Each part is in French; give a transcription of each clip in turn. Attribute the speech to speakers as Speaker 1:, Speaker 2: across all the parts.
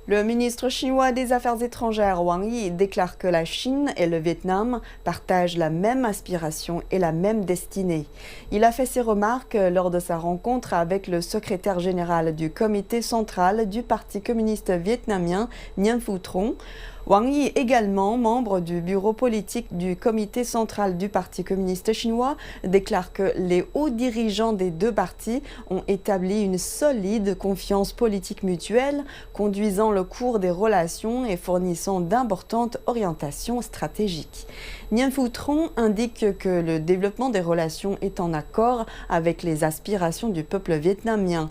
Speaker 1: Le ministre chinois des Affaires étrangères Wang Yi déclare que la Chine et le Vietnam partagent la même aspiration et la même destinée. Il a fait ces remarques lors de sa rencontre avec le secrétaire général du comité central du Parti communiste vietnamien Nguyen Phu Trong. Wang Yi, également membre du bureau politique du comité central du Parti communiste chinois, déclare que les hauts dirigeants des deux partis ont établi une solide confiance politique mutuelle, conduisant le cours des relations et fournissant d'importantes orientations stratégiques. Nguyen Phu Trong indique que le développement des relations est en accord avec les aspirations du peuple vietnamien.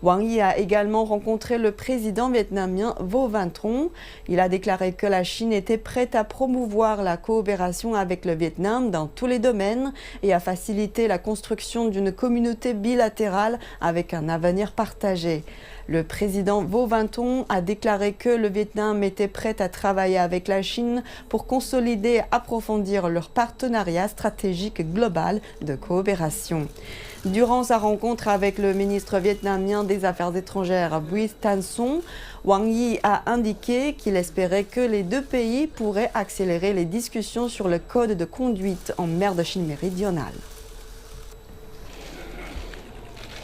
Speaker 1: Wang Yi a également rencontré le président vietnamien Vo Van Trong. Il a déclaré que la Chine était prête à promouvoir la coopération avec le Vietnam dans tous les domaines et à faciliter la construction d'une communauté bilatérale avec un avenir partagé. Le président Vo Van Trong a déclaré que le Vietnam était prêt à travailler avec la Chine pour consolider et approfondir leur partenariat stratégique global de coopération. Durant sa rencontre avec le ministre vietnamien des Affaires étrangères Bui Thanh Son, Wang Yi a indiqué qu'il espérait que les deux pays pourraient accélérer les discussions sur le code de conduite en mer de Chine méridionale.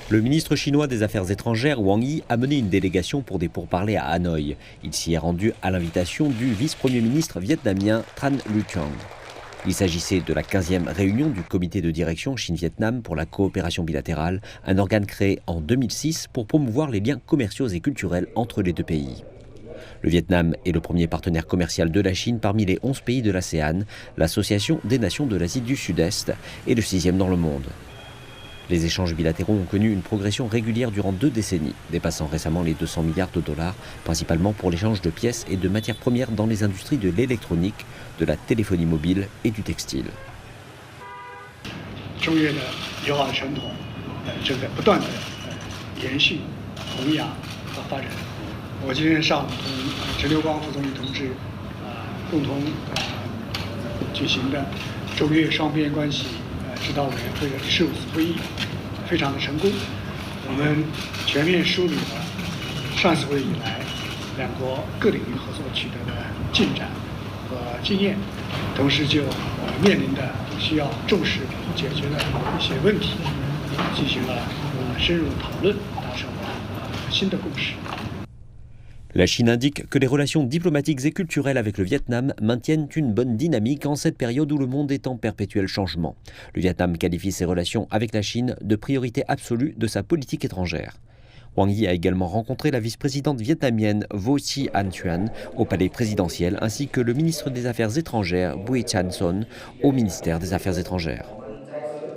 Speaker 2: Le ministre chinois des Affaires étrangères Wang Yi a mené une délégation pour des pourparlers à Hanoï. Il s'y est rendu à l'invitation du vice-premier ministre vietnamien Tran Lu Quang. Il s'agissait de la 15e réunion du comité de direction Chine-Vietnam pour la coopération bilatérale, un organe créé en 2006 pour promouvoir les liens commerciaux et culturels entre les deux pays. Le Vietnam est le premier partenaire commercial de la Chine parmi les 11 pays de l'ASEAN, l'association des nations de l'Asie du Sud-Est, et le 6e dans le monde. Les échanges bilatéraux ont connu une progression régulière durant 2 décennies, dépassant récemment les 200 milliards de dollars, principalement pour l'échange de pièces et de matières premières dans les industries de l'électronique, de la téléphonie mobile et du textile. La Chine indique que les relations diplomatiques et culturelles avec le Vietnam maintiennent une bonne dynamique en cette période où le monde est en perpétuel changement. Le Vietnam qualifie ses relations avec la Chine de priorité absolue de sa politique étrangère. Wang Yi a également rencontré la vice-présidente vietnamienne Vo Chi Anh Thuan au palais présidentiel ainsi que le ministre des Affaires étrangères Bui Thanh Son au ministère des Affaires étrangères.